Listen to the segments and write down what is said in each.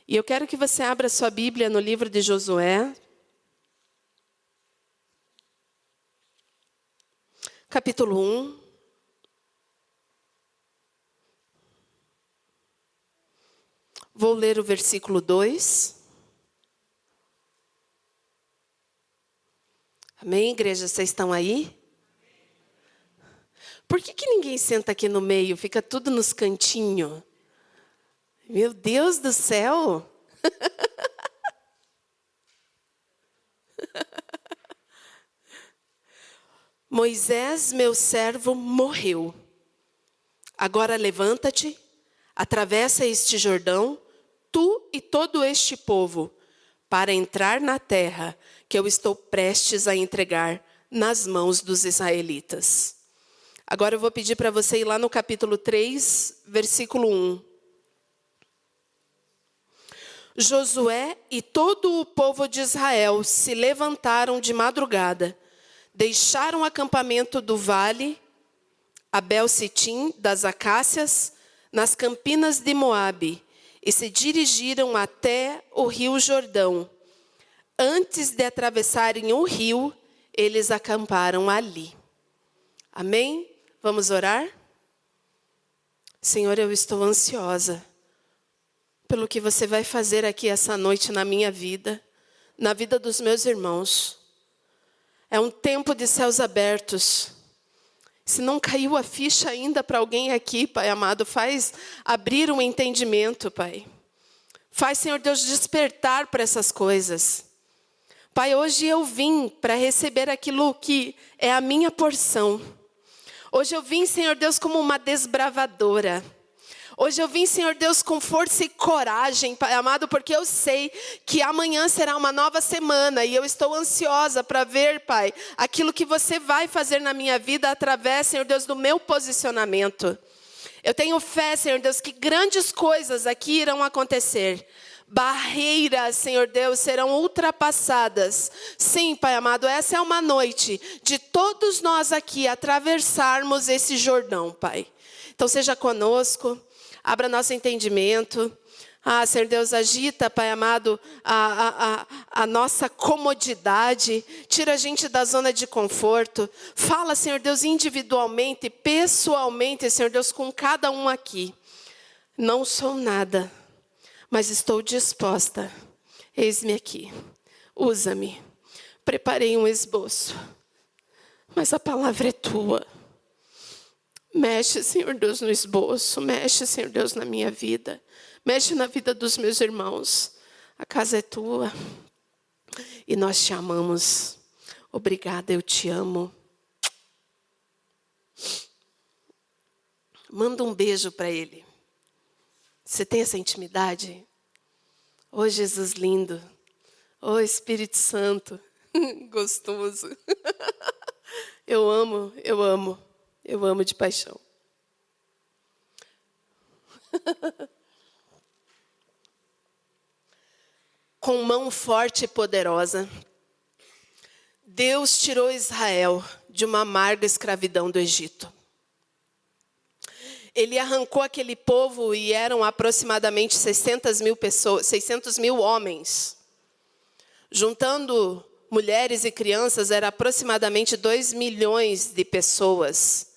E eu quero que você abra sua Bíblia no livro de Josué, capítulo 1. Vou ler o versículo 2. Amém, igreja? Vocês estão aí? Por que ninguém senta aqui no meio? Fica tudo nos cantinhos. Meu Deus do céu! Moisés, meu servo, morreu. Agora levanta-te, atravessa este Jordão, tu e todo este povo, para entrar na terra que eu estou prestes a entregar nas mãos dos israelitas. Agora eu vou pedir para você ir lá no capítulo 3, versículo 1. Josué e todo o povo de Israel se levantaram de madrugada, deixaram o acampamento do vale, Abel-Sitim, das Acácias, nas campinas de Moabe, e se dirigiram até o rio Jordão. Antes de atravessarem o rio, eles acamparam ali. Amém? Vamos orar? Senhor, eu estou ansiosa pelo que você vai fazer aqui essa noite na minha vida, na vida dos meus irmãos. É um tempo de céus abertos. Se não caiu a ficha ainda para alguém aqui, Pai amado, faz abrir um entendimento, Pai. Faz, Senhor Deus, despertar para essas coisas. Pai, hoje eu vim para receber aquilo que é a minha porção. Hoje eu vim, Senhor Deus, como uma desbravadora. Hoje eu vim, Senhor Deus, com força e coragem, Pai amado, porque eu sei que amanhã será uma nova semana e eu estou ansiosa para ver, Pai, aquilo que você vai fazer na minha vida através, Senhor Deus, do meu posicionamento. Eu tenho fé, Senhor Deus, que grandes coisas aqui irão acontecer. Barreiras, Senhor Deus, serão ultrapassadas. Sim, Pai amado, essa é uma noite de todos nós aqui atravessarmos esse Jordão, Pai. Então seja conosco. Abra nosso entendimento. Senhor Deus, agita, Pai amado, a nossa comodidade. Tira a gente da zona de conforto. Fala, Senhor Deus, individualmente, pessoalmente, Senhor Deus, com cada um aqui. Não sou nada, mas estou disposta. Eis-me aqui. Usa-me. Preparei um esboço, mas a palavra é tua. Mexe, Senhor Deus, no esboço. Mexe, Senhor Deus, na minha vida. Mexe na vida dos meus irmãos. A casa é tua. E nós te amamos. Obrigada, eu te amo. Manda um beijo para ele. Você tem essa intimidade? Oh, Jesus lindo. Oh, Espírito Santo. Gostoso. Eu amo, eu amo. Eu amo de paixão. Com mão forte e poderosa, Deus tirou Israel de uma amarga escravidão do Egito. Ele arrancou aquele povo e eram aproximadamente 600 mil pessoas, 600 mil homens. Juntando mulheres e crianças, era aproximadamente 2 milhões de pessoas,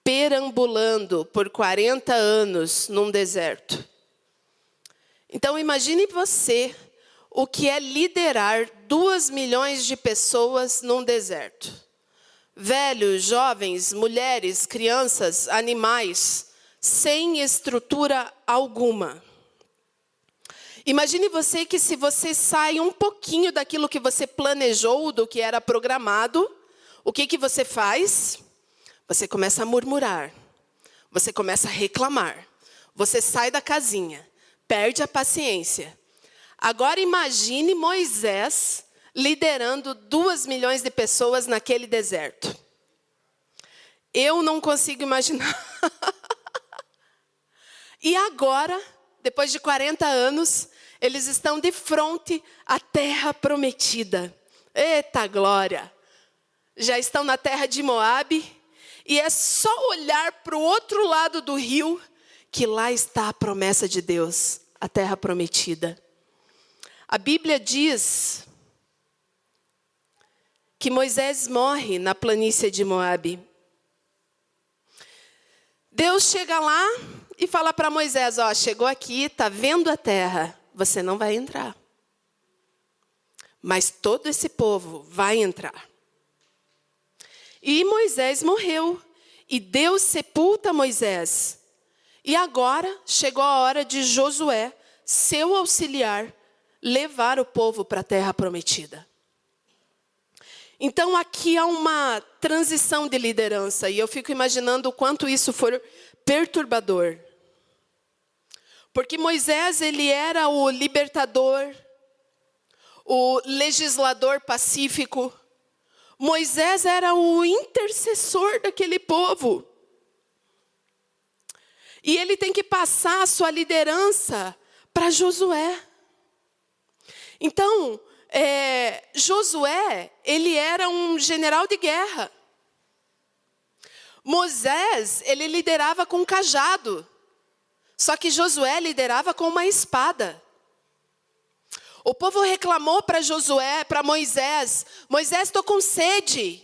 perambulando por 40 anos num deserto. Então imagine você o que é liderar 2 milhões de pessoas num deserto. Velhos, jovens, mulheres, crianças, animais, sem estrutura alguma. Imagine você que se você sai um pouquinho daquilo que você planejou, do que era programado, o que você faz? Você começa a murmurar, você começa a reclamar, você sai da casinha, perde a paciência. Agora imagine Moisés liderando 2 milhões de pessoas naquele deserto. Eu não consigo imaginar. E agora, depois de 40 anos, eles estão de frente à terra prometida. Eita glória! Já estão na terra de Moabe. E é só olhar para o outro lado do rio, que lá está a promessa de Deus, a terra prometida. A Bíblia diz que Moisés morre na planície de Moabe. Deus chega lá e fala para Moisés, ó, chegou aqui, está vendo a terra, você não vai entrar. Mas todo esse povo vai entrar. E Moisés morreu. E Deus sepulta Moisés. E agora chegou a hora de Josué, seu auxiliar, levar o povo para a terra prometida. Então aqui há uma transição de liderança. E eu fico imaginando o quanto isso for perturbador. Porque Moisés, ele era o libertador, o legislador pacífico. Moisés era o intercessor daquele povo. E ele tem que passar a sua liderança para Josué. Então, Josué, ele era um general de guerra. Moisés, ele liderava com um cajado. Só que Josué liderava com uma espada. O povo reclamou para Josué, para Moisés. Moisés, estou com sede.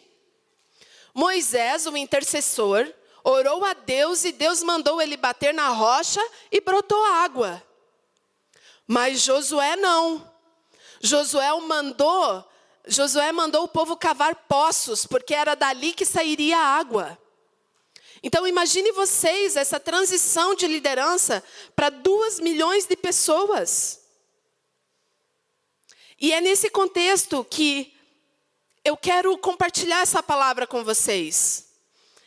Moisés, o intercessor, orou a Deus e Deus mandou ele bater na rocha e brotou água. Mas Josué não. Josué mandou o povo cavar poços, porque era dali que sairia a água. Então imagine vocês essa transição de liderança para 2 milhões de pessoas. E é nesse contexto que eu quero compartilhar essa palavra com vocês.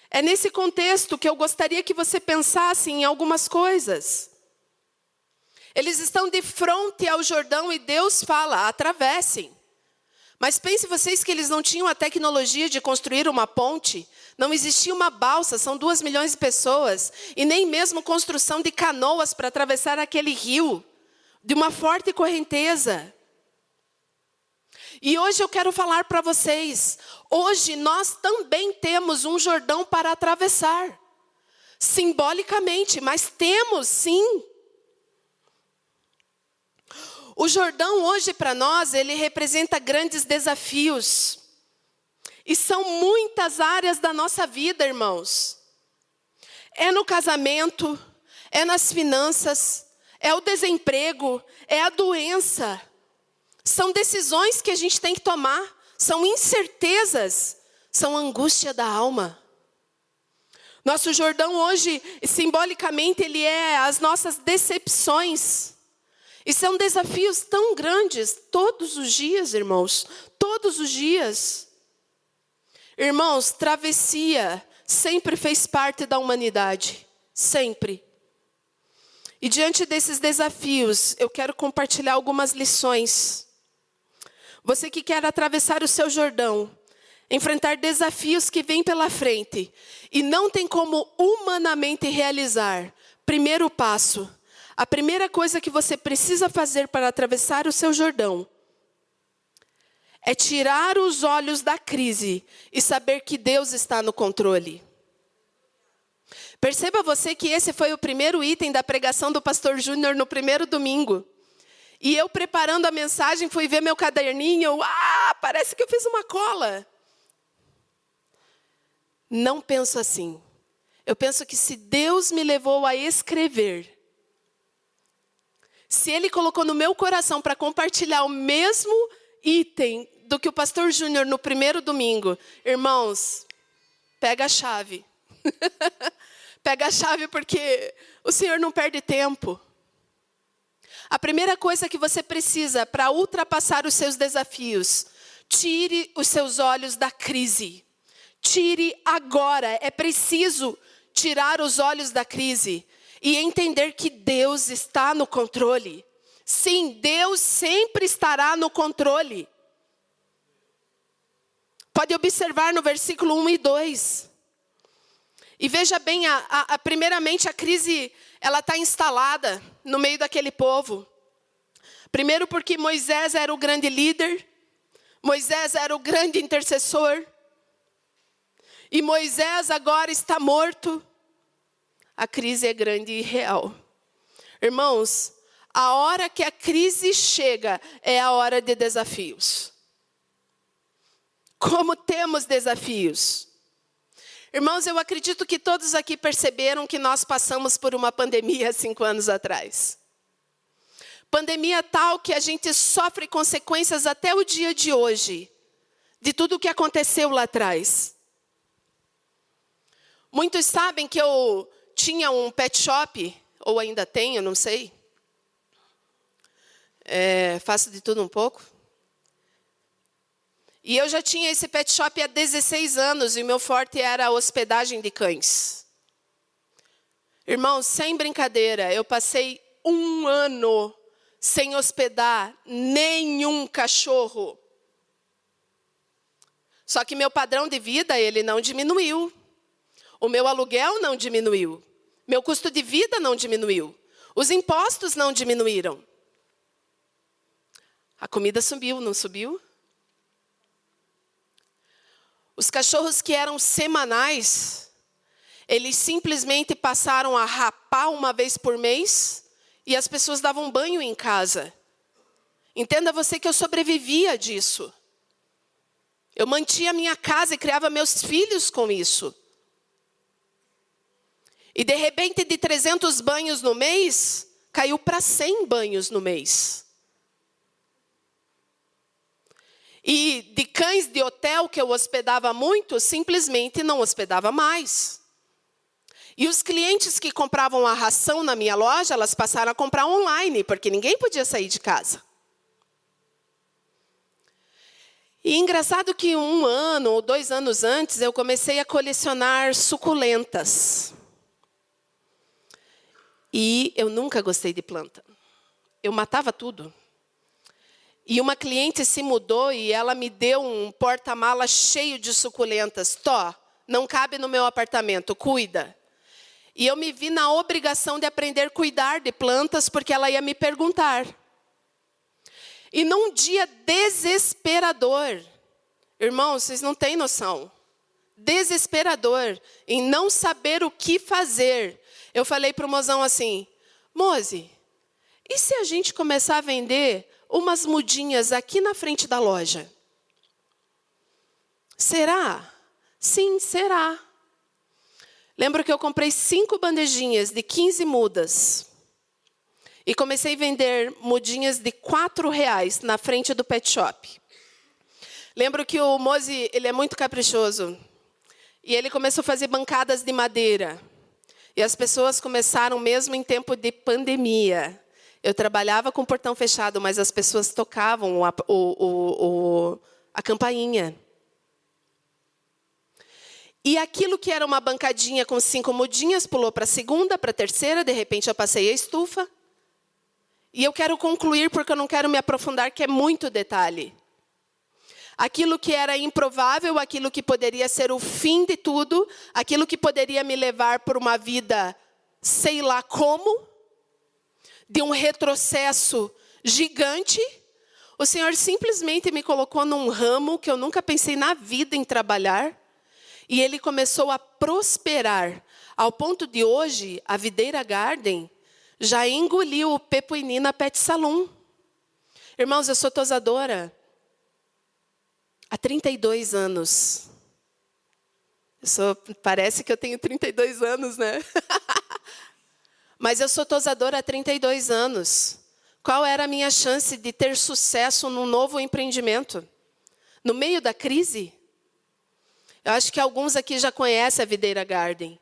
É nesse contexto que eu gostaria que você pensasse em algumas coisas. Eles estão de frente ao Jordão e Deus fala, atravessem. Mas pense vocês que eles não tinham a tecnologia de construir uma ponte. Não existia uma balsa, são 2 milhões de pessoas. E nem mesmo construção de canoas para atravessar aquele rio. De uma forte correnteza. E hoje eu quero falar para vocês, hoje nós também temos um Jordão para atravessar. Simbolicamente, mas temos sim. O Jordão hoje para nós, ele representa grandes desafios. E são muitas áreas da nossa vida, irmãos. É no casamento, é nas finanças, é o desemprego, é a doença. São decisões que a gente tem que tomar, são incertezas, são angústia da alma. Nosso Jordão hoje, simbolicamente, ele é as nossas decepções. E são desafios tão grandes, todos os dias, irmãos, todos os dias. Irmãos, travessia sempre fez parte da humanidade, sempre. E diante desses desafios, eu quero compartilhar algumas lições. Você que quer atravessar o seu Jordão, enfrentar desafios que vêm pela frente e não tem como humanamente realizar, primeiro passo, a primeira coisa que você precisa fazer para atravessar o seu Jordão é tirar os olhos da crise e saber que Deus está no controle. Perceba você que esse foi o primeiro item da pregação do pastor Júnior no primeiro domingo. E eu preparando a mensagem, fui ver meu caderninho, parece que eu fiz uma cola. Não penso assim. Eu penso que se Deus me levou a escrever, se Ele colocou no meu coração para compartilhar o mesmo item do que o pastor Júnior no primeiro domingo, irmãos, pega a chave. Pega a chave porque o Senhor não perde tempo. A primeira coisa que você precisa para ultrapassar os seus desafios, tire os seus olhos da crise. Tire agora, é preciso tirar os olhos da crise e entender que Deus está no controle. Sim, Deus sempre estará no controle. Pode observar no versículo 1 e 2. E veja bem, primeiramente a crise, ela está instalada no meio daquele povo. Primeiro porque Moisés era o grande líder. Moisés era o grande intercessor. E Moisés agora está morto. A crise é grande e real. Irmãos, A hora que a crise chega é a hora de desafios. Como temos desafios? Irmãos, eu acredito que todos aqui perceberam que nós passamos por uma pandemia há 5 anos atrás. Pandemia tal que a gente sofre consequências até o dia de hoje, de tudo o que aconteceu lá atrás. Muitos sabem que eu tinha um pet shop, ou ainda tenho, não sei. Faço de tudo um pouco. E eu já tinha esse pet shop há 16 anos, e o meu forte era a hospedagem de cães. Irmãos, sem brincadeira, eu passei 1 ano sem hospedar nenhum cachorro. Só que meu padrão de vida, ele não diminuiu. O meu aluguel não diminuiu. Meu custo de vida não diminuiu. Os impostos não diminuíram. A comida subiu, não subiu? Os cachorros que eram semanais, eles simplesmente passaram a rapar uma vez por mês e as pessoas davam banho em casa. Entenda você que eu sobrevivia disso. Eu mantinha a minha casa e criava meus filhos com isso. E de repente, de 300 banhos no mês, caiu para 100 banhos no mês. E de cães de hotel que eu hospedava muito, simplesmente não hospedava mais. E os clientes que compravam a ração na minha loja, elas passaram a comprar online, porque ninguém podia sair de casa. E engraçado que 1 ano ou 2 anos antes, eu comecei a colecionar suculentas. E eu nunca gostei de planta. Eu matava tudo. E uma cliente se mudou e ela me deu um porta-mala cheio de suculentas. Tó, não cabe no meu apartamento, cuida. E eu me vi na obrigação de aprender a cuidar de plantas, porque ela ia me perguntar. E num dia desesperador, irmãos, vocês não têm noção, desesperador, em não saber o que fazer, eu falei para o mozão assim, Moze, e se a gente começar a vender umas mudinhas aqui na frente da loja? Será? Sim, será. Lembro que eu comprei 5 bandejinhas de 15 mudas. E comecei a vender mudinhas de R$4 na frente do pet shop. Lembro que o Moze, ele é muito caprichoso. E ele começou a fazer bancadas de madeira. E as pessoas começaram mesmo em tempo de pandemia. Eu trabalhava com o portão fechado, mas as pessoas tocavam a campainha. E aquilo que era uma bancadinha com 5 mudinhas, pulou para a segunda, para a terceira, de repente eu passei a estufa. E eu quero concluir, porque eu não quero me aprofundar, que é muito detalhe. Aquilo que era improvável, aquilo que poderia ser o fim de tudo, aquilo que poderia me levar por uma vida, sei lá como, de um retrocesso gigante, o Senhor simplesmente me colocou num ramo que eu nunca pensei na vida em trabalhar, e Ele começou a prosperar, ao ponto de hoje, a Videira Garden já engoliu o Pepuinina Pet Saloon. Irmãos, eu sou tosadora há 32 anos. Parece que eu tenho 32 anos, né? Mas eu sou tosadora há 32 anos. Qual era a minha chance de ter sucesso num novo empreendimento? No meio da crise? Eu acho que alguns aqui já conhecem a Videira Garden.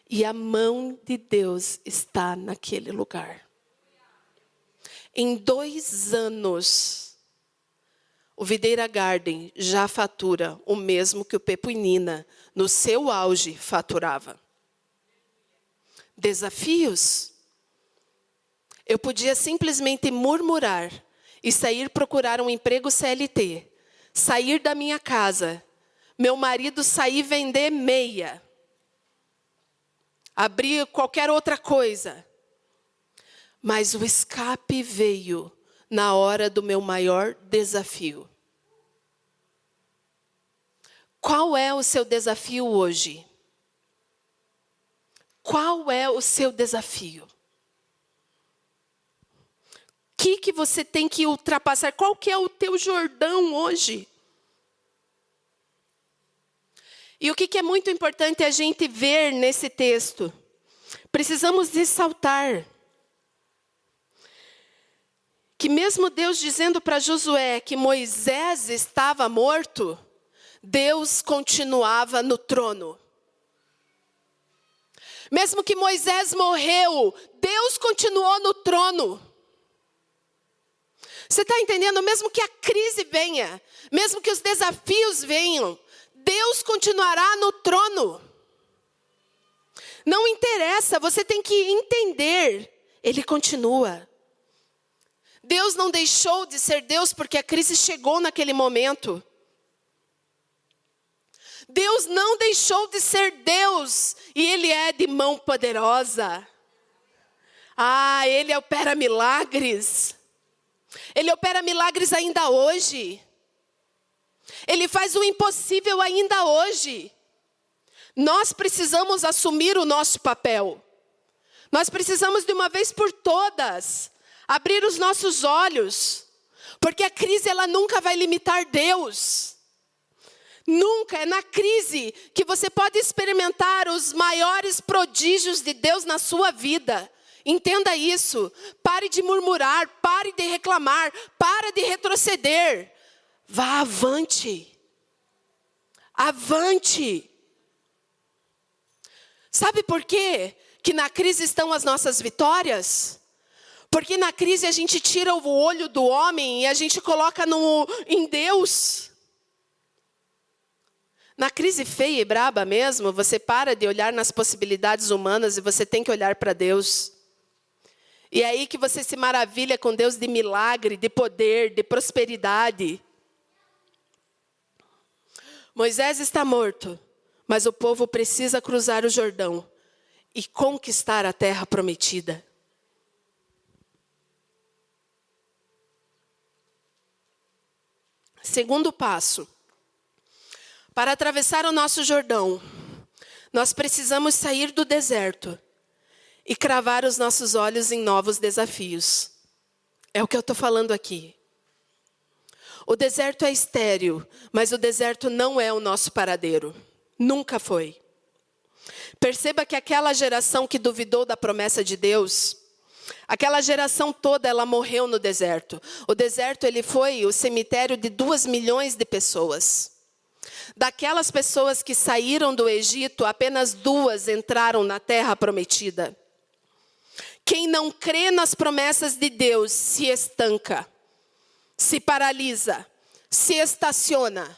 E a mão de Deus está naquele lugar. Em 2 anos, o Videira Garden já fatura o mesmo que o Pepuinina, no seu auge, faturava. Desafios. Eu podia simplesmente murmurar e sair procurar um emprego CLT, sair da minha casa, meu marido sair vender meia, abrir qualquer outra coisa. Mas o escape veio na hora do meu maior desafio. Qual é o seu desafio hoje? Qual é o seu desafio? que você tem que ultrapassar? Qual que é o teu Jordão hoje? E o que é muito importante a gente ver nesse texto? Precisamos ressaltar que mesmo Deus dizendo para Josué que Moisés estava morto, Deus continuava no trono. Mesmo que Moisés morreu, Deus continuou no trono. Você está entendendo? Mesmo que a crise venha, mesmo que os desafios venham, Deus continuará no trono. Não interessa, você tem que entender, Ele continua. Deus não deixou de ser Deus porque a crise chegou naquele momento. Deus não deixou de ser Deus e Ele é de mão poderosa. Ele opera milagres. Ele opera milagres ainda hoje. Ele faz o impossível ainda hoje. Nós precisamos assumir o nosso papel. Nós precisamos de uma vez por todas abrir os nossos olhos, porque a crise ela nunca vai limitar Deus. Nunca, é na crise que você pode experimentar os maiores prodígios de Deus na sua vida. Entenda isso. Pare de murmurar, pare de reclamar, pare de retroceder. Vá avante. Avante. Sabe por quê que na crise estão as nossas vitórias? Porque na crise a gente tira o olho do homem e a gente coloca em Deus. Na crise feia e braba mesmo, você para de olhar nas possibilidades humanas e você tem que olhar para Deus. E é aí que você se maravilha com Deus de milagre, de poder, de prosperidade. Moisés está morto, mas o povo precisa cruzar o Jordão e conquistar a terra prometida. Segundo passo. Para atravessar o nosso Jordão, nós precisamos sair do deserto e cravar os nossos olhos em novos desafios. É o que eu estou falando aqui. O deserto é estéril, mas o deserto não é o nosso paradeiro. Nunca foi. Perceba que aquela geração que duvidou da promessa de Deus, aquela geração toda, ela morreu no deserto. O deserto, ele foi o cemitério de 2 milhões de pessoas. Daquelas pessoas que saíram do Egito, apenas 2 entraram na terra prometida. Quem não crê nas promessas de Deus se estanca, se paralisa, se estaciona.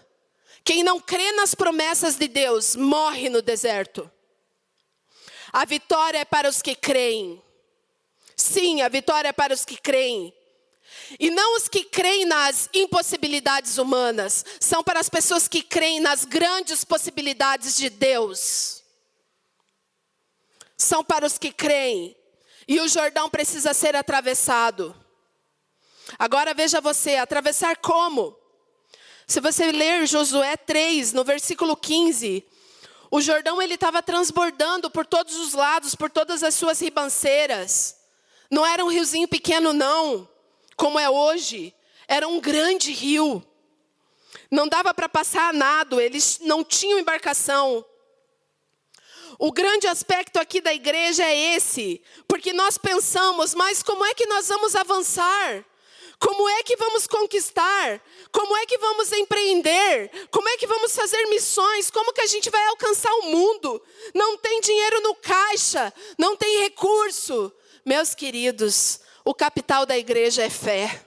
Quem não crê nas promessas de Deus morre no deserto. A vitória é para os que creem. Sim, a vitória é para os que creem. E não os que creem nas impossibilidades humanas. São para as pessoas que creem nas grandes possibilidades de Deus. São para os que creem. E o Jordão precisa ser atravessado. Agora veja você, atravessar como? Se você ler Josué 3, no versículo 15, o Jordão ele estava transbordando por todos os lados, por todas as suas ribanceiras. Não era um riozinho pequeno não, como é hoje. Era um grande rio. Não dava para passar a nado, eles não tinham embarcação. O grande aspecto aqui da igreja é esse, porque nós pensamos, mas como é que nós vamos avançar? Como é que vamos conquistar? Como é que vamos empreender? Como é que vamos fazer missões? Como que a gente vai alcançar o mundo? Não tem dinheiro no caixa, não tem recurso. Meus queridos, o capital da igreja é fé.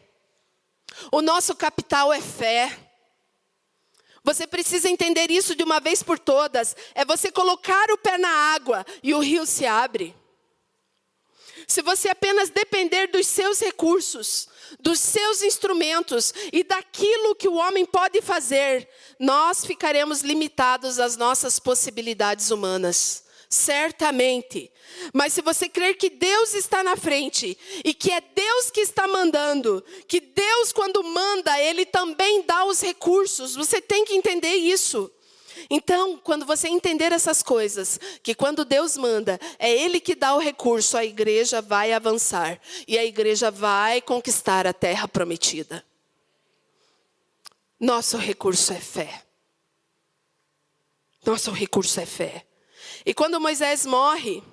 O nosso capital é fé. Você precisa entender isso de uma vez por todas. É você colocar o pé na água e o rio se abre. Se você apenas depender dos seus recursos, dos seus instrumentos e daquilo que o homem pode fazer, nós ficaremos limitados às nossas possibilidades humanas. Certamente. Mas se você crer que Deus está na frente e que é Deus que está mandando, que Deus quando manda, Ele também dá os recursos, você tem que entender isso. Então, quando você entender essas coisas, que quando Deus manda, é Ele que dá o recurso, a igreja vai avançar. E a igreja vai conquistar a terra prometida. Nosso recurso é fé. Nosso recurso é fé. E quando Moisés morre,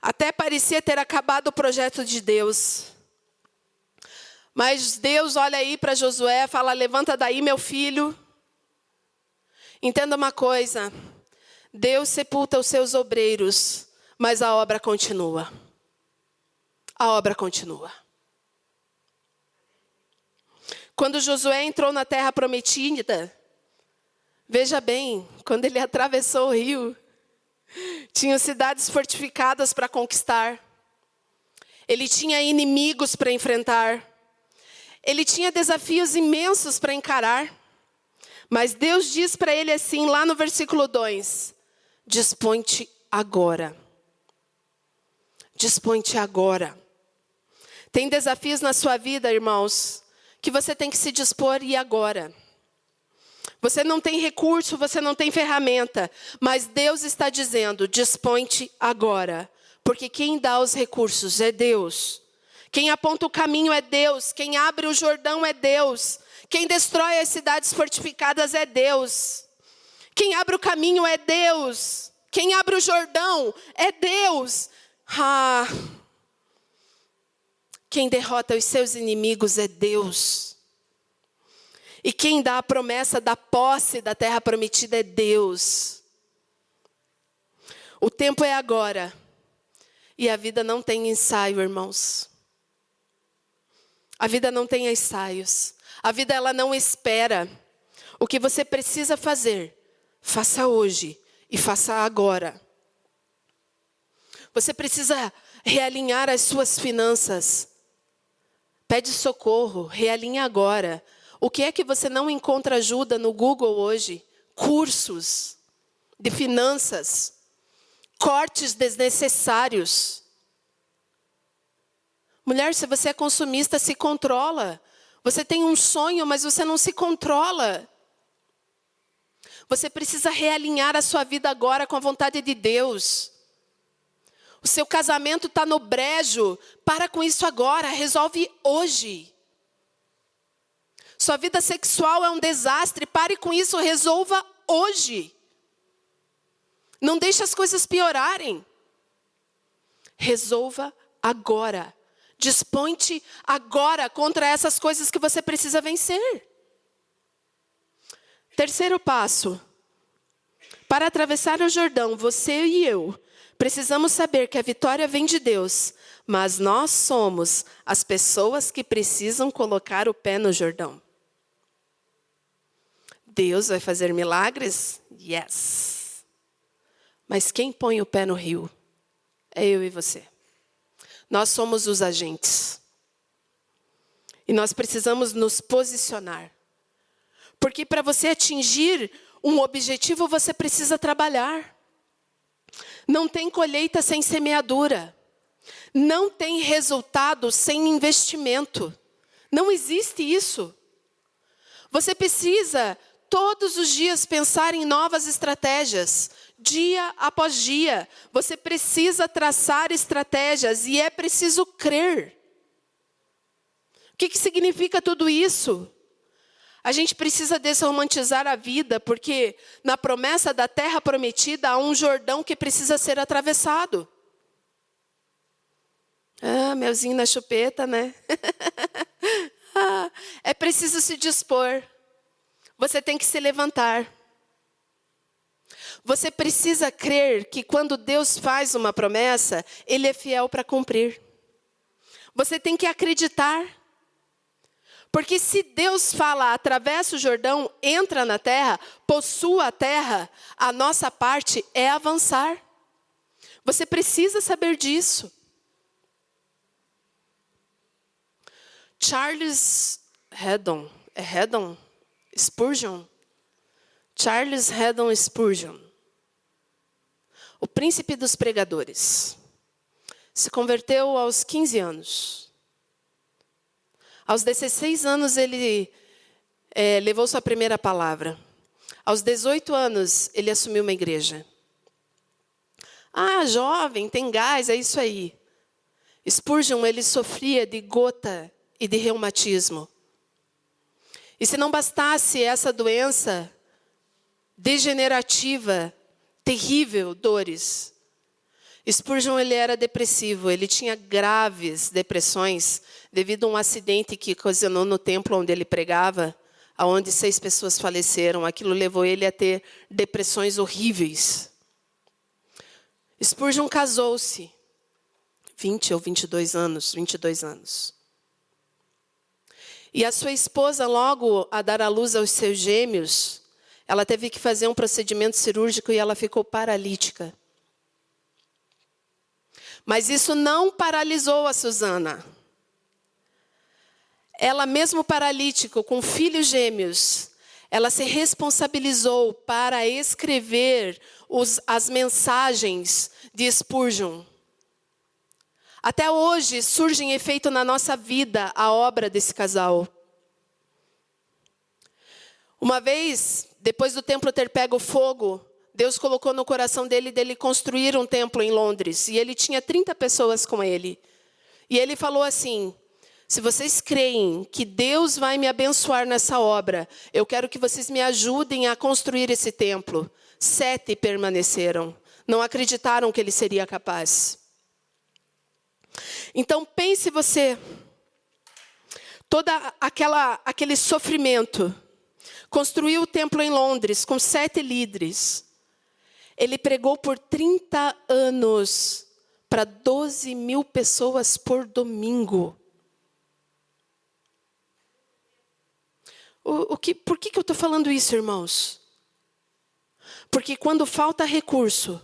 até parecia ter acabado o projeto de Deus. Mas Deus olha aí para Josué e fala: levanta daí, meu filho. Entenda uma coisa, Deus sepulta os seus obreiros, mas a obra continua. A obra continua. Quando Josué entrou na terra prometida, veja bem, quando ele atravessou o rio, tinha cidades fortificadas para conquistar. Ele tinha inimigos para enfrentar. Ele tinha desafios imensos para encarar. Mas Deus diz para ele assim, lá no versículo 2, dispõe-te agora. Dispõe-te agora. Tem desafios na sua vida, irmãos, que você tem que se dispor e agora. Você não tem recurso, você não tem ferramenta, mas Deus está dizendo, dispõe-te agora. Porque quem dá os recursos é Deus. Quem aponta o caminho é Deus. Quem abre o Jordão é Deus. Quem destrói as cidades fortificadas é Deus. Quem abre o caminho é Deus. Quem abre o Jordão é Deus. Quem derrota os seus inimigos é Deus. E quem dá a promessa da posse da terra prometida é Deus. O tempo é agora. E a vida não tem ensaio, irmãos. A vida não tem ensaios. A vida, ela não espera. O que você precisa fazer, faça hoje e faça agora. Você precisa realinhar as suas finanças. Pede socorro, realinha agora. O que é que você não encontra ajuda no Google hoje? Cursos de finanças, cortes desnecessários. Mulher, se você é consumista, se controla. Você tem um sonho, mas você não se controla. Você precisa realinhar a sua vida agora com a vontade de Deus. O seu casamento está no brejo. Para com isso agora, resolve hoje. Sua vida sexual é um desastre. Pare com isso, resolva hoje. Não deixe as coisas piorarem. Resolva agora. Dispõe-te agora contra essas coisas que você precisa vencer. Terceiro passo. Para atravessar o Jordão, você e eu precisamos saber que a vitória vem de Deus, mas nós somos as pessoas que precisam colocar o pé no Jordão. Deus vai fazer milagres? Yes. Mas quem põe o pé no rio? É eu e você. Nós somos os agentes. E nós precisamos nos posicionar. Porque para você atingir um objetivo, você precisa trabalhar. Não tem colheita sem semeadura. Não tem resultado sem investimento. Não existe isso. Você precisa todos os dias pensar em novas estratégias. Dia após dia, você precisa traçar estratégias e é preciso crer. O que significa tudo isso? A gente precisa desromantizar a vida, porque na promessa da terra prometida há um Jordão que precisa ser atravessado. Melzinho na chupeta, né? É preciso se dispor. Você tem que se levantar. Você precisa crer que quando Deus faz uma promessa, Ele é fiel para cumprir. Você tem que acreditar. Porque se Deus fala, atravessa o Jordão, entra na terra, possua a terra, a nossa parte é avançar. Você precisa saber disso. Charles Haddon, Spurgeon? Charles Haddon Spurgeon, o príncipe dos pregadores, se converteu aos 15 anos. Aos 16 anos ele levou sua primeira palavra. Aos 18 anos, ele assumiu uma igreja. Ah, jovem, tem gás, é isso aí. Spurgeon, ele sofria de gota e de reumatismo. E se não bastasse essa doença degenerativa, terrível, dores, Spurgeon, ele era depressivo, ele tinha graves depressões devido a um acidente que ocasionou no templo onde ele pregava, onde 6 pessoas faleceram. Aquilo levou ele a ter depressões horríveis. Spurgeon casou-se, 20 ou 22 anos. E a sua esposa, logo a dar à luz aos seus gêmeos, ela teve que fazer um procedimento cirúrgico e ela ficou paralítica. Mas isso não paralisou a Susana. Ela, mesmo paralítica, com filhos gêmeos, ela se responsabilizou para escrever as mensagens de Spurgeon. Até hoje surge em efeito na nossa vida a obra desse casal. Uma vez, depois do templo ter pego fogo, Deus colocou no coração dele construir um templo em Londres. E ele tinha 30 pessoas com ele. E ele falou assim: se vocês creem que Deus vai me abençoar nessa obra, eu quero que vocês me ajudem a construir esse templo. 7 permaneceram. Não acreditaram que ele seria capaz. Então pense você, aquele sofrimento. Construiu o templo em Londres com 7 líderes. Ele pregou por 30 anos para 12 mil pessoas por domingo. Por que eu estou falando isso, irmãos? Porque quando falta recurso,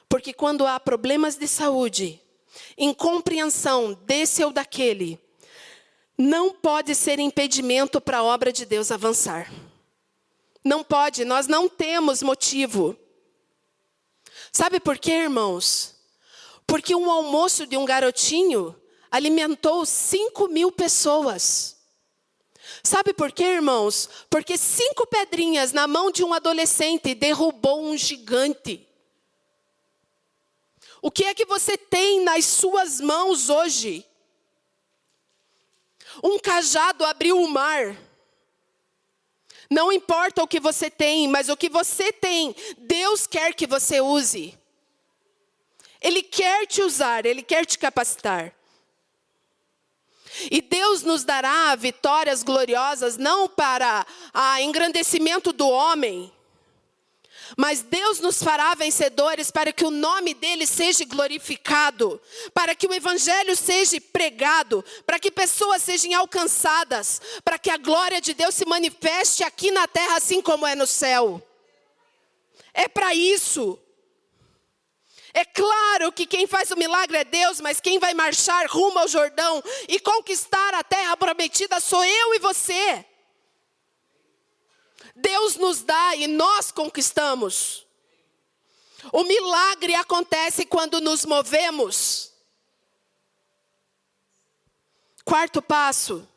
porque quando há problemas de saúde, incompreensão desse ou daquele, não pode ser impedimento para a obra de Deus avançar. Não pode, nós não temos motivo. Sabe por quê, irmãos? Porque um almoço de um garotinho alimentou 5 mil pessoas. Sabe por quê, irmãos? Porque 5 pedrinhas na mão de um adolescente derrubou um gigante. O que é que você tem nas suas mãos hoje? Um cajado abriu o mar. Não importa o que você tem, mas o que você tem, Deus quer que você use. Ele quer te usar, Ele quer te capacitar. E Deus nos dará vitórias gloriosas, não para engrandecimento do homem, mas Deus nos fará vencedores para que o nome dele seja glorificado, para que o evangelho seja pregado, para que pessoas sejam alcançadas, para que a glória de Deus se manifeste aqui na terra assim como é no céu. É para isso. É claro que quem faz o milagre é Deus, mas quem vai marchar rumo ao Jordão e conquistar a terra prometida sou eu e você. Deus nos dá e nós conquistamos. O milagre acontece quando nos movemos. 4º passo.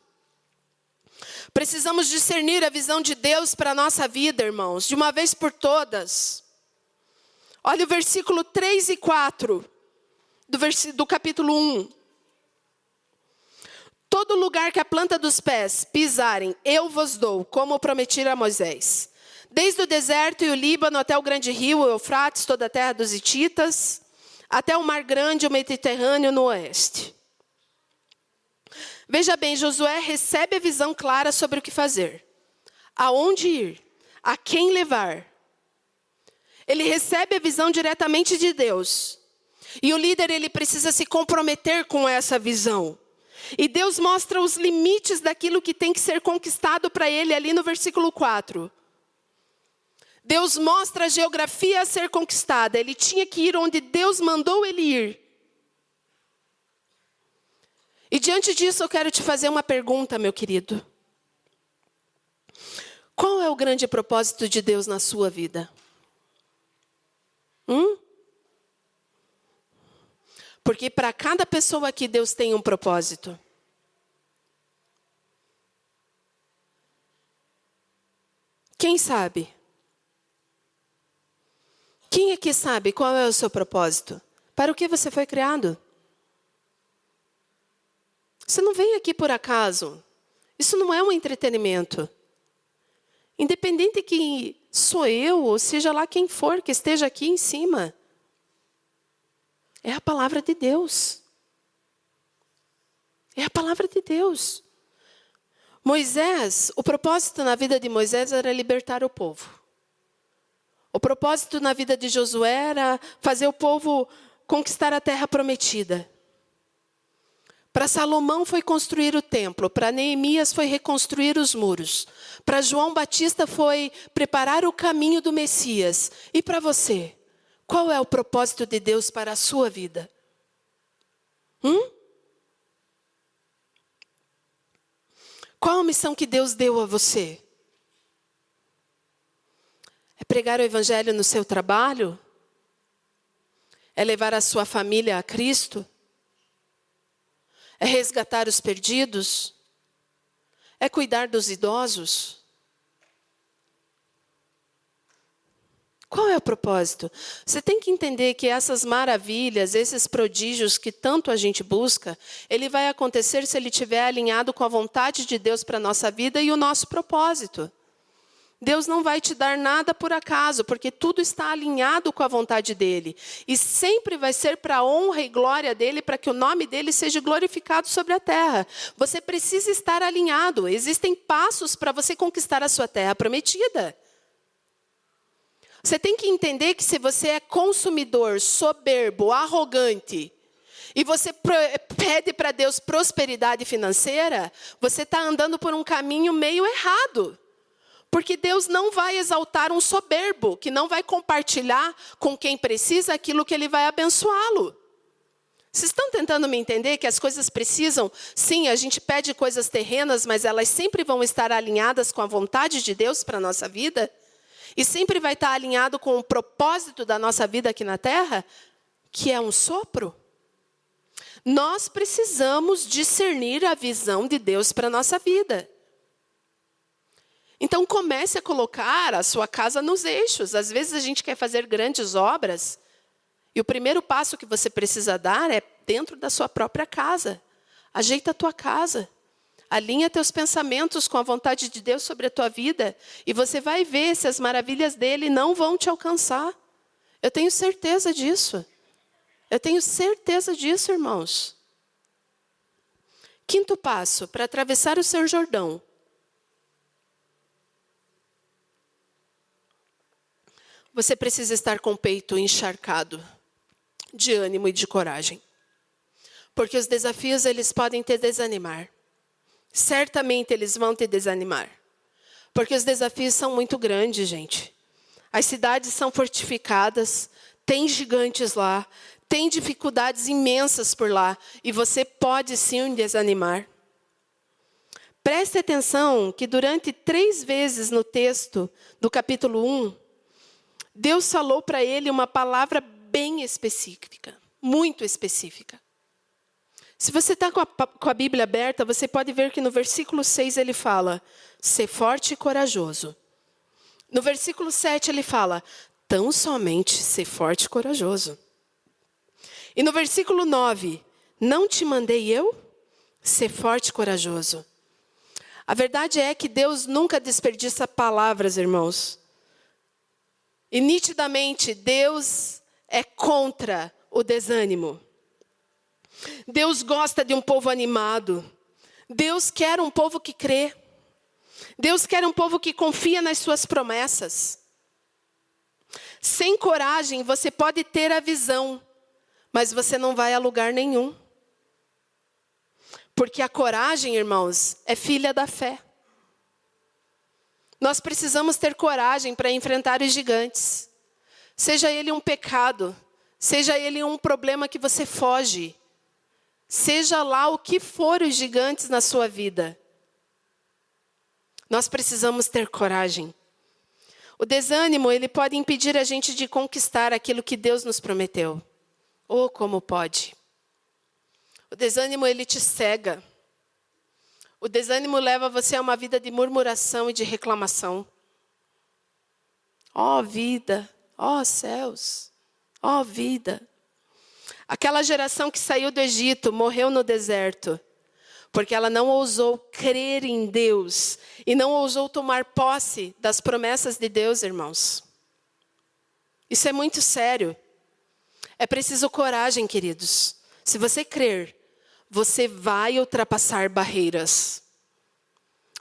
Precisamos discernir a visão de Deus para a nossa vida, irmãos, de uma vez por todas. Olha o versículo 3 e 4 do capítulo 1. Todo lugar que a planta dos pés pisarem, eu vos dou, como prometi a Moisés. Desde o deserto e o Líbano até o grande rio, o Eufrates, toda a terra dos Hititas, até o mar grande, o Mediterrâneo no oeste. Veja bem, Josué recebe a visão clara sobre o que fazer. Aonde ir, a quem levar. Ele recebe a visão diretamente de Deus. E o líder, ele precisa se comprometer com essa visão. E Deus mostra os limites daquilo que tem que ser conquistado para ele ali no versículo 4. Deus mostra a geografia a ser conquistada. Ele tinha que ir onde Deus mandou ele ir. E diante disso eu quero te fazer uma pergunta, meu querido. Qual é o grande propósito de Deus na sua vida? Porque para cada pessoa aqui Deus tem um propósito. Quem sabe? Quem aqui sabe qual é o seu propósito? Para o que você foi criado? Você não vem aqui por acaso. Isso não é um entretenimento. Independente que sou eu, ou seja lá quem for que esteja aqui em cima. É a palavra de Deus. É a palavra de Deus. Moisés, o propósito na vida de Moisés era libertar o povo. O propósito na vida de Josué era fazer o povo conquistar a terra prometida. Para Salomão foi construir o templo, para Neemias foi reconstruir os muros, para João Batista foi preparar o caminho do Messias. E para você, qual é o propósito de Deus para a sua vida? Qual a missão que Deus deu a você? É pregar o evangelho no seu trabalho? É levar a sua família a Cristo? É resgatar os perdidos? É cuidar dos idosos? Qual é o propósito? Você tem que entender que essas maravilhas, esses prodígios que tanto a gente busca, ele vai acontecer se ele estiver alinhado com a vontade de Deus para a nossa vida e o nosso propósito. Deus não vai te dar nada por acaso, porque tudo está alinhado com a vontade dele. E sempre vai ser para a honra e glória dele, para que o nome dele seja glorificado sobre a terra. Você precisa estar alinhado. Existem passos para você conquistar a sua terra prometida. Você tem que entender que se você é consumidor, soberbo, arrogante, e você pede para Deus prosperidade financeira, você está andando por um caminho meio errado. Porque Deus não vai exaltar um soberbo, que não vai compartilhar com quem precisa aquilo que ele vai abençoá-lo. Vocês estão tentando me entender que as coisas precisam? Sim, a gente pede coisas terrenas, mas elas sempre vão estar alinhadas com a vontade de Deus para a nossa vida? E sempre vai estar alinhado com o propósito da nossa vida aqui na terra, que é um sopro? Nós precisamos discernir a visão de Deus para a nossa vida. Então comece a colocar a sua casa nos eixos. Às vezes a gente quer fazer grandes obras, e o primeiro passo que você precisa dar é dentro da sua própria casa. Ajeita a tua casa. Alinha teus pensamentos com a vontade de Deus sobre a tua vida, e você vai ver se as maravilhas dele não vão te alcançar. Eu tenho certeza disso. Eu tenho certeza disso, irmãos. Quinto passo, para atravessar o seu Jordão. Você precisa estar com o peito encharcado de ânimo e de coragem. Porque os desafios, eles podem te desanimar. Certamente eles vão te desanimar. Porque os desafios são muito grandes, gente. As cidades são fortificadas, tem gigantes lá, tem dificuldades imensas por lá. E você pode sim desanimar. Preste atenção que durante 3 vezes no texto do capítulo 1, Deus falou para ele uma palavra bem específica, muito específica. Se você está com a Bíblia aberta, você pode ver que no versículo 6 ele fala, ser forte e corajoso. No versículo 7 ele fala, tão somente ser forte e corajoso. E no versículo 9, não te mandei eu? Ser forte e corajoso. A verdade é que Deus nunca desperdiça palavras, irmãos. E nitidamente, Deus é contra o desânimo. Deus gosta de um povo animado. Deus quer um povo que crê. Deus quer um povo que confia nas suas promessas. Sem coragem, você pode ter a visão, mas você não vai a lugar nenhum. Porque a coragem, irmãos, é filha da fé. Nós precisamos ter coragem para enfrentar os gigantes. Seja ele um pecado, seja ele um problema que você foge. Seja lá o que for os gigantes na sua vida. Nós precisamos ter coragem. O desânimo, ele pode impedir a gente de conquistar aquilo que Deus nos prometeu. Oh, como pode. O desânimo, ele te cega. O desânimo leva você a uma vida de murmuração e de reclamação. Ó vida, Ó céus, ó vida. Aquela geração que saiu do Egito, morreu no deserto, porque ela não ousou crer em Deus e não ousou tomar posse das promessas de Deus, irmãos. Isso é muito sério. É preciso coragem, queridos. Se você crer, você vai ultrapassar barreiras.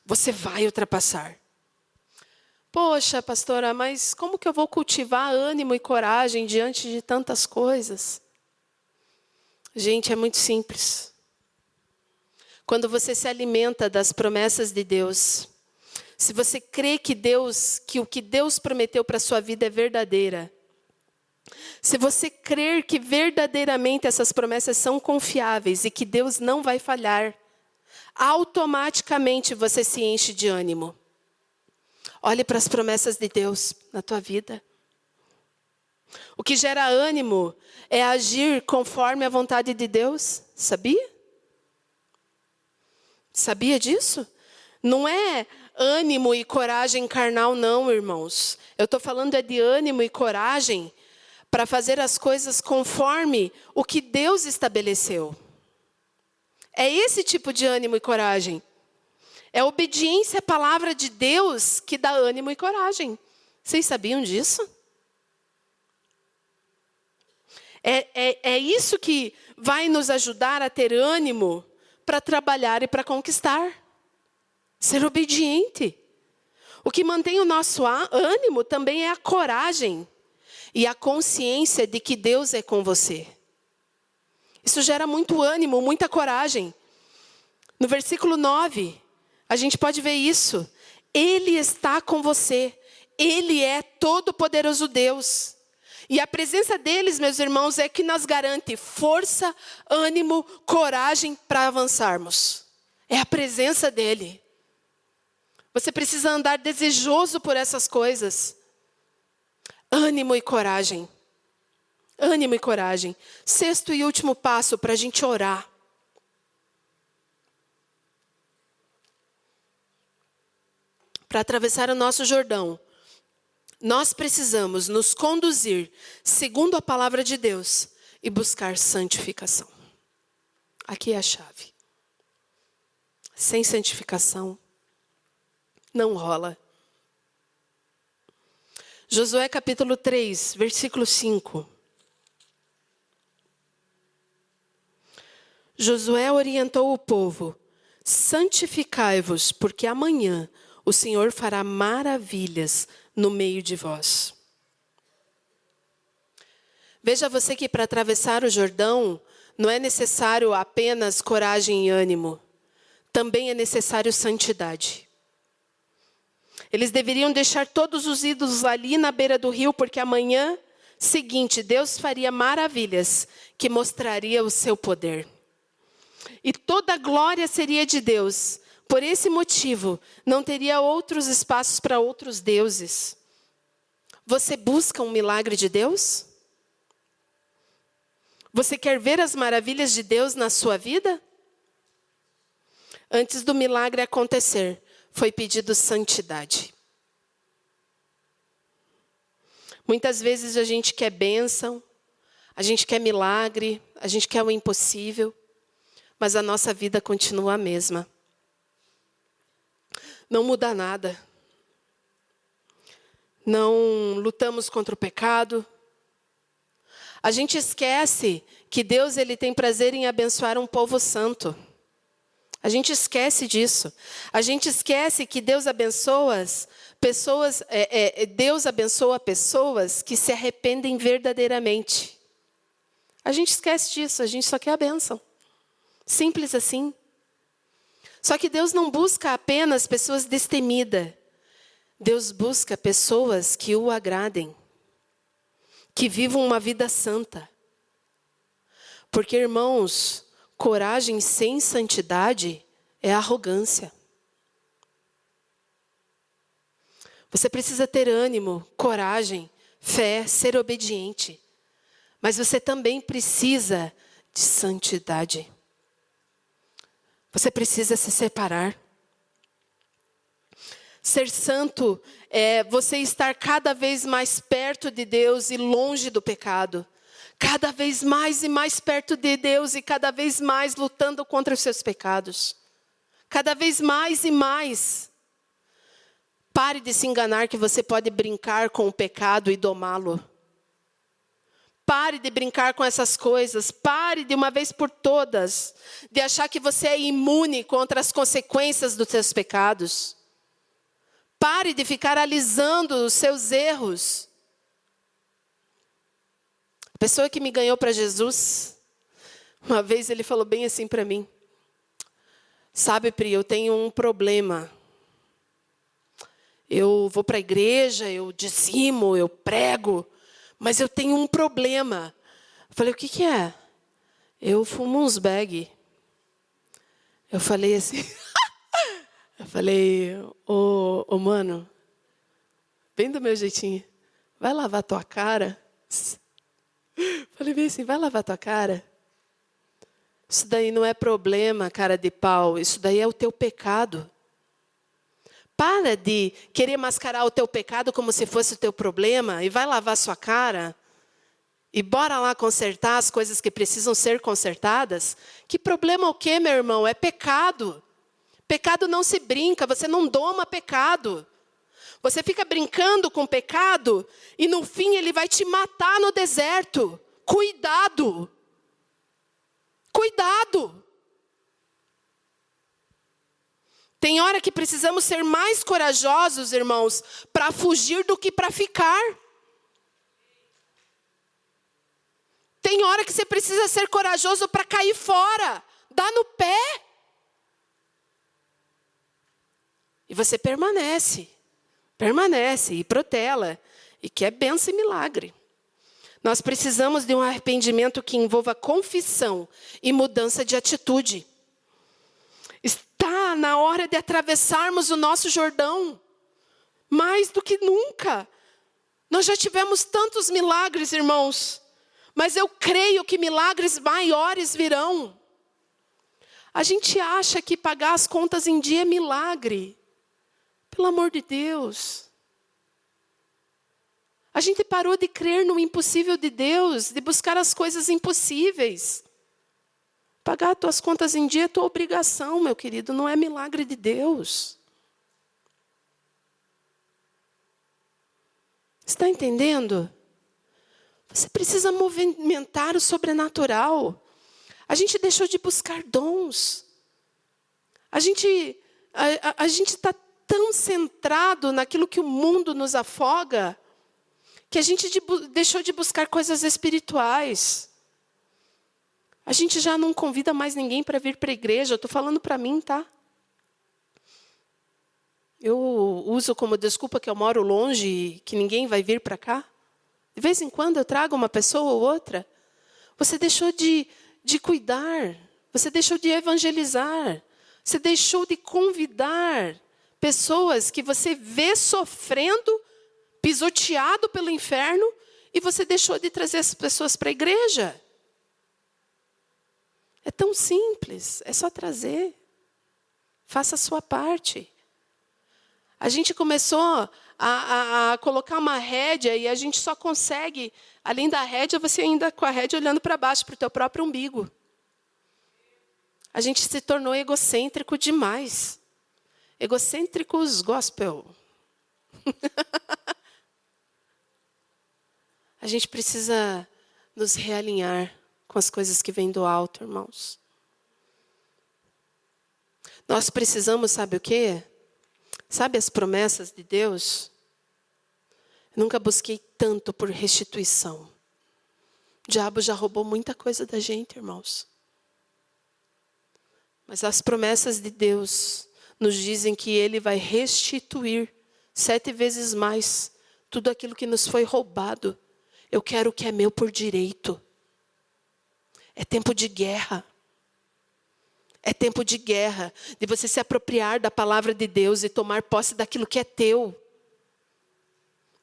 Você vai ultrapassar. Poxa, pastora, mas como que eu vou cultivar ânimo e coragem diante de tantas coisas? Gente, é muito simples. Quando você se alimenta das promessas de Deus, se você crê que o que Deus prometeu para a sua vida é verdadeira, se você crer que verdadeiramente essas promessas são confiáveis e que Deus não vai falhar, automaticamente você se enche de ânimo. Olhe para as promessas de Deus na tua vida. O que gera ânimo é agir conforme a vontade de Deus. Sabia? Sabia disso? Não é ânimo e coragem carnal, não, irmãos. Eu estou falando de ânimo e coragem para fazer as coisas conforme o que Deus estabeleceu. É esse tipo de ânimo e coragem. É obediência à palavra de Deus que dá ânimo e coragem. Vocês sabiam disso? É isso que vai nos ajudar a ter ânimo para trabalhar e para conquistar. Ser obediente. O que mantém o nosso ânimo também é a coragem e a consciência de que Deus é com você. Isso gera muito ânimo, muita coragem. No versículo 9, a gente pode ver isso. Ele está com você. Ele é todo-poderoso Deus. E a presença deles, meus irmãos, é que nos garante força, ânimo, coragem para avançarmos. É a presença dele. Você precisa andar desejoso por essas coisas. Ânimo e coragem. Ânimo e coragem. Sexto e último passo para a gente orar. Para atravessar o nosso Jordão, nós precisamos nos conduzir segundo a palavra de Deus e buscar santificação. Aqui é a chave. Sem santificação, não rola. Josué capítulo 3, versículo 5. Josué orientou o povo: santificai-vos, porque amanhã o Senhor fará maravilhas no meio de vós. Veja você que para atravessar o Jordão, não é necessário apenas coragem e ânimo. Também é necessário santidade. Eles deveriam deixar todos os ídolos ali na beira do rio, porque amanhã seguinte Deus faria maravilhas que mostraria o seu poder. E toda a glória seria de Deus. Por esse motivo, não teria outros espaços para outros deuses. Você busca um milagre de Deus? Você quer ver as maravilhas de Deus na sua vida? Antes do milagre acontecer, foi pedido santidade. Muitas vezes a gente quer bênção, a gente quer milagre, a gente quer o impossível, mas a nossa vida continua a mesma. Não muda nada. Não lutamos contra o pecado. A gente esquece que Deus ele tem prazer em abençoar um povo santo. A gente esquece disso. A gente esquece que Deus abençoa pessoas, Deus abençoa pessoas que se arrependem verdadeiramente. A gente esquece disso, a gente só quer a bênção. Simples assim. Só que Deus não busca apenas pessoas destemidas. Deus busca pessoas que o agradem. Que vivam uma vida santa. Porque, irmãos, coragem sem santidade é arrogância. Você precisa ter ânimo, coragem, fé, ser obediente. Mas você também precisa de santidade. Você precisa se separar. Ser santo é você estar cada vez mais perto de Deus e longe do pecado. Cada vez mais e mais perto de Deus e cada vez mais lutando contra os seus pecados. Cada vez mais e mais. Pare de se enganar que você pode brincar com o pecado e domá-lo. Pare de brincar com essas coisas. Pare de uma vez por todas de achar que você é imune contra as consequências dos seus pecados. Pare de ficar alisando os seus erros. A pessoa que me ganhou para Jesus, uma vez ele falou bem assim para mim. Sabe, Pri, eu tenho um problema. Eu vou para a igreja, eu dizimo, eu prego, mas eu tenho um problema. Eu falei, o que é? Eu fumo uns bag. Eu falei assim, ô mano, bem do meu jeitinho, vai lavar tua cara? Falei bem assim, vai lavar tua cara? Isso daí não é problema, cara de pau, isso daí é o teu pecado. Para de querer mascarar o teu pecado como se fosse o teu problema e vai lavar sua cara e bora lá consertar as coisas que precisam ser consertadas. Que problema o quê, meu irmão? É pecado. Pecado não se brinca, você não doma pecado. Você fica brincando com pecado e no fim ele vai te matar no deserto. Cuidado! Cuidado! Tem hora que precisamos ser mais corajosos, irmãos, para fugir do que para ficar. Tem hora que você precisa ser corajoso para cair fora, dar no pé. E você permanece e protela, e quer bênção e milagre. Nós precisamos de um arrependimento que envolva confissão e mudança de atitude. Está na hora de atravessarmos o nosso Jordão, mais do que nunca. Nós já tivemos tantos milagres, irmãos, mas eu creio que milagres maiores virão. A gente acha que pagar as contas em dia é milagre. Pelo amor de Deus. A gente parou de crer no impossível de Deus, de buscar as coisas impossíveis. Pagar as tuas contas em dia é tua obrigação, meu querido, não é milagre de Deus. Está entendendo? Você precisa movimentar o sobrenatural. A gente deixou de buscar dons. A gente está tão centrado naquilo que o mundo nos afoga, que a gente deixou de buscar coisas espirituais. A gente já não convida mais ninguém para vir para a igreja. Eu estou falando para mim, tá? Eu uso como desculpa que eu moro longe e que ninguém vai vir para cá. De vez em quando eu trago uma pessoa ou outra. Você deixou de cuidar. Você deixou de evangelizar. Você deixou de convidar pessoas que você vê sofrendo, pisoteado pelo inferno, e você deixou de trazer essas pessoas para a igreja. É tão simples, é só trazer. Faça a sua parte. A gente começou a colocar uma rédea e a gente só consegue, além da rédea, você ainda com a rédea olhando para baixo, para o teu próprio umbigo. A gente se tornou egocêntrico demais. Egocêntricos gospel. A gente precisa nos realinhar com as coisas que vêm do alto, irmãos. Nós precisamos, sabe o quê? Sabe as promessas de Deus? Eu nunca busquei tanto por restituição. O diabo já roubou muita coisa da gente, irmãos. Mas as promessas de Deus nos dizem que Ele vai restituir 7 vezes mais tudo aquilo que nos foi roubado. Eu quero o que é meu por direito. É tempo de guerra. É tempo de guerra, de você se apropriar da palavra de Deus e tomar posse daquilo que é teu.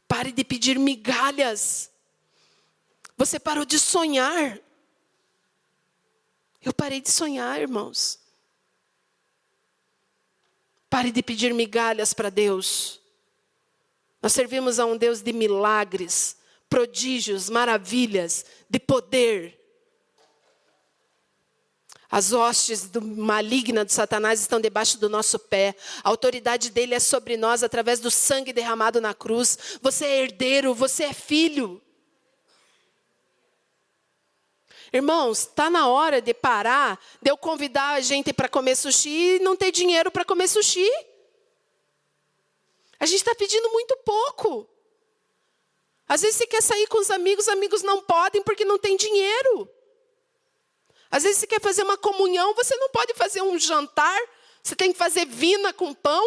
Pare de pedir migalhas. Você parou de sonhar. Eu parei de sonhar, irmãos. Pare de pedir migalhas para Deus. Nós servimos a um Deus de milagres, prodígios, maravilhas, de poder. As hostes malignas de Satanás estão debaixo do nosso pé. A autoridade dele é sobre nós através do sangue derramado na cruz. Você é herdeiro, você é filho. Irmãos, está na hora de parar, de eu convidar a gente para comer sushi e não ter dinheiro para comer sushi. A gente está pedindo muito pouco. Às vezes você quer sair com os amigos não podem porque não tem dinheiro. Às vezes você quer fazer uma comunhão, você não pode fazer um jantar, você tem que fazer vina com pão.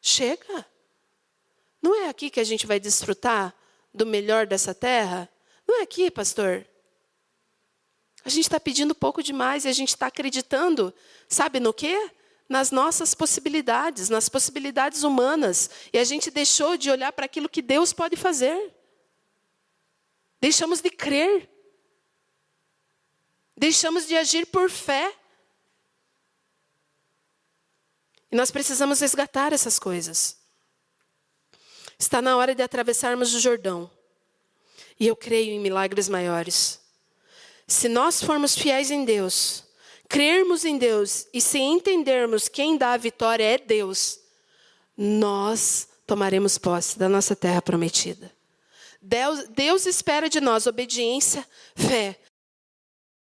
Chega. Não é aqui que a gente vai desfrutar do melhor dessa terra? Não é aqui, pastor? A gente está pedindo pouco demais e a gente está acreditando, sabe no quê? Nas nossas possibilidades, nas possibilidades humanas. E a gente deixou de olhar para aquilo que Deus pode fazer. Deixamos de crer. Deixamos de agir por fé. E nós precisamos resgatar essas coisas. Está na hora de atravessarmos o Jordão. E eu creio em milagres maiores. Se nós formos fiéis em Deus, crermos em Deus e se entendermos quem dá a vitória é Deus, nós tomaremos posse da nossa terra prometida. Deus espera de nós obediência, fé,